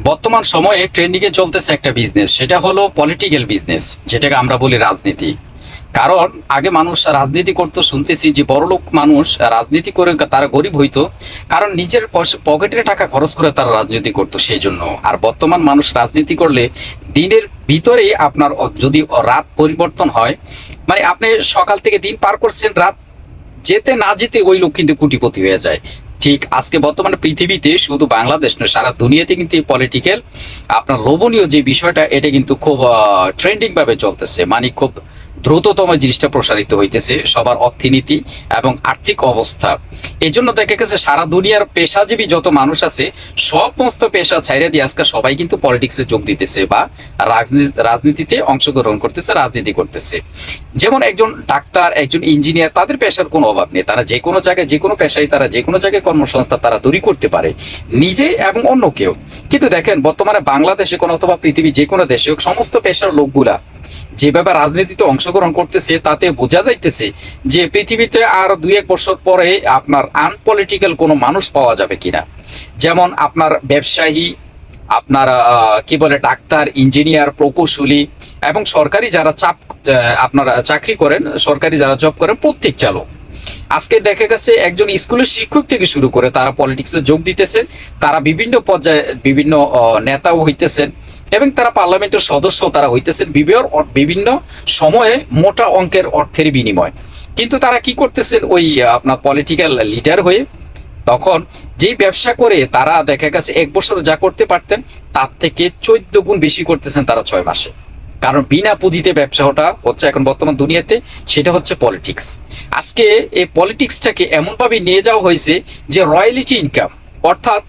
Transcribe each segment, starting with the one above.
বর্তমান সময়ে ট্রেন্ডিং এ চলতেছে একটা বিজনেস, সেটা হলো পলিটিক্যাল বিজনেস, যেটাকে আমরা বলি রাজনীতি। কারণ আগে মানুষ রাজনীতি করতো, শুনতেছি যে বড়লোক মানুষ রাজনীতি করে তারা গরিব হইতো, কারণ নিজের পকেটের টাকা খরচ করে তারা রাজনীতি করতো সেই জন্য। আর বর্তমান মানুষ রাজনীতি করলে দিনের ভিতরেই আপনার যদি রাত পরিবর্তন হয়, মানে আপনি সকাল থেকে দিন পার করছেন, রাত যেতে না যেতে ওই লোক কিন্তু কোটিপতি হয়ে যায়। ঠিক আজকে বর্তমানে পৃথিবীতে শুধু বাংলাদেশ নয়, সারা দুনিয়াতে কিন্তু এই পলিটিক্যাল আপনার লোভনীয় যে বিষয়টা, এটা কিন্তু খুব ট্রেন্ডিং ভাবে চলতেছে, মানে খুব দ্রুততম জিনিসটা প্রসারিত হইতেছে সবার অর্থনীতি এবং আর্থিক অবস্থা। এই জন্য দেখা গেছে সারা দুনিয়ার পেশাজীবী যত মানুষ আছে, সমস্ত পেশা ছাইড়ে দিয়ে আজকে সবাই কিন্তু পলিটিক্সে যোগ দিতেছে বা রাজনীতিতে অংশগ্রহণ করতেছে, রাজনীতি করতেছে। যেমন একজন ডাক্তার, একজন ইঞ্জিনিয়ার, তাদের পেশার কোনো অভাব নেই, তারা যে কোনো জায়গায় যে কোনো পেশায় তারা যে কোনো জায়গায় কর্মসংস্থান তারা তৈরি করতে পারে, নিজে এবং অন্য কেউ। কিন্তু দেখেন বর্তমানে বাংলাদেশে কোনো অথবা পৃথিবীর যে কোনো দেশে হোক, সমস্ত পেশার লোকগুলা যেভাবে রাজনীতিতে অংশগ্রহণ করতেছে, তাতে বোঝা যাইতেছে যে পৃথিবীতে আর 2-1 বছর পরে আপনার আনপলিটিক্যাল কোনো মানুষ পাওয়া যাবে কিনা। যেমন আপনার ব্যবসায়ী, আপনার কি বলে ডাক্তার, ইঞ্জিনিয়ার, প্রকৌশলী এবং সরকারি যারা আপনারা চাকরি করেন, সরকারি যারা জব করেন, প্রত্যেক চালক। আজকে দেখা গেছে একজন স্কুলের শিক্ষক থেকে শুরু করে তারা পলিটিক্সে যোগ দিতেছেন, তারা বিভিন্ন পর্যায়ে বিভিন্ন নেতাও হইতেছেন এবং তারা পার্লামেন্টের সদস্য তারা হইতেছেন বিভিন্ন সময়ে মোটা অঙ্কের অর্থের বিনিময়। কিন্তু তারা কি করতেছেন, ওই আপনার পলিটিক্যাল লিডার হয়ে তখন যেই ব্যবসা করে তারা দেখা গেছে 1 বছর যা করতে পারতেন তার থেকে 14 গুণ বেশি করতেছেন তারা 6 মাসে। কারণ বিনা পুঁজিতে ব্যবসাটা হচ্ছে এখন বর্তমান দুনিয়াতে, সেটা হচ্ছে পলিটিক্স। আজকে এই পলিটিক্সটাকে এমনভাবে নিয়ে যাওয়া হয়েছে যে রয়্যালিটি ইনকাম, অর্থাৎ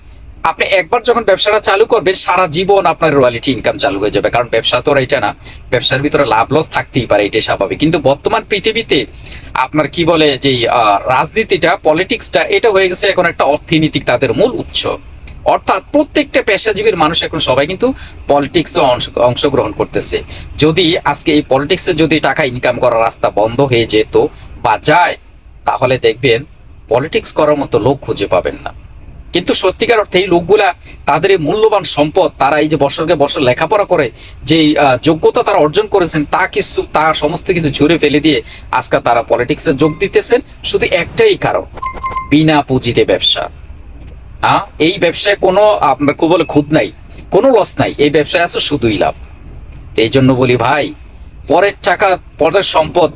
আপনি একবার যখন ব্যবসাটা চালু করবেন সারা জীবন আপনার রয়্যালিটি ইনকাম চালু হয়ে যাবে। কারণ ব্যবসা তো আর এটা না, ব্যবসার ভিতরে লাভ লস থাকতেই পারে, এটাই স্বাভাবিক। কিন্তু বর্তমান পৃথিবীতে আপনার কি বলে যে রাজনীতিটা, পলিটিক্সটা, এটা হয়ে গেছে এখন একটা অর্থনৈতিক তাদের মূল উৎস। অর্থাৎ প্রত্যেকটা পেশাজীবীর মানুষ এখন সবাই কিন্তু পলিটিক্সে অংশগ্রহণ করতেছে। যদি আজকে এই পলিটিক্সে যদি টাকা ইনকাম করার রাস্তা বন্ধ হয়ে যেত বা যায়, তাহলে দেখবেন পলিটিক্স করার মতো লোক খুঁজে পাবেন না। কিন্তু সত্যিকার অর্থে এই লোকগুলা তাদের এই মূল্যবান সম্পদ, তারা এই যে বছরকে বছর লেখাপড়া করে যে যোগ্যতা তারা অর্জন করেছেন, তা সমস্ত কিছু ছুঁড়ে ফেলে দিয়ে আজকে তারা পলিটিক্সে যোগ দিতেছেন শুধু একটাই কারণ, বিনা পুঁজিতে ব্যবসা। এই ব্যবসায় কোনো আপনার কি বলে খুদ নাই, কোনো লস নাই, এই ব্যবসায় আছে শুধুই লাভ। এই জন্য বলি ভাই, পরের টাকা, পরের সম্পদ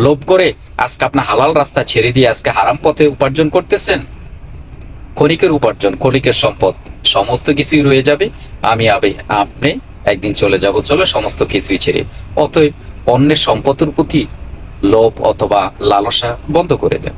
লোভ করে আজকে আপনার হালাল রাস্তা ছেড়ে দিয়ে আজকে হারাম পথে উপার্জন করতেছেন। ক্ষণিকের উপার্জন, ক্ষণিকের সম্পদ, সমস্ত কিছুই রয়ে যাবে। আপনি একদিন চলে যাব, চলে সমস্ত কিছুই ছেড়ে। অতএব অন্যের সম্পদের প্রতি লোভ অথবা লালসা বন্ধ করে দেন।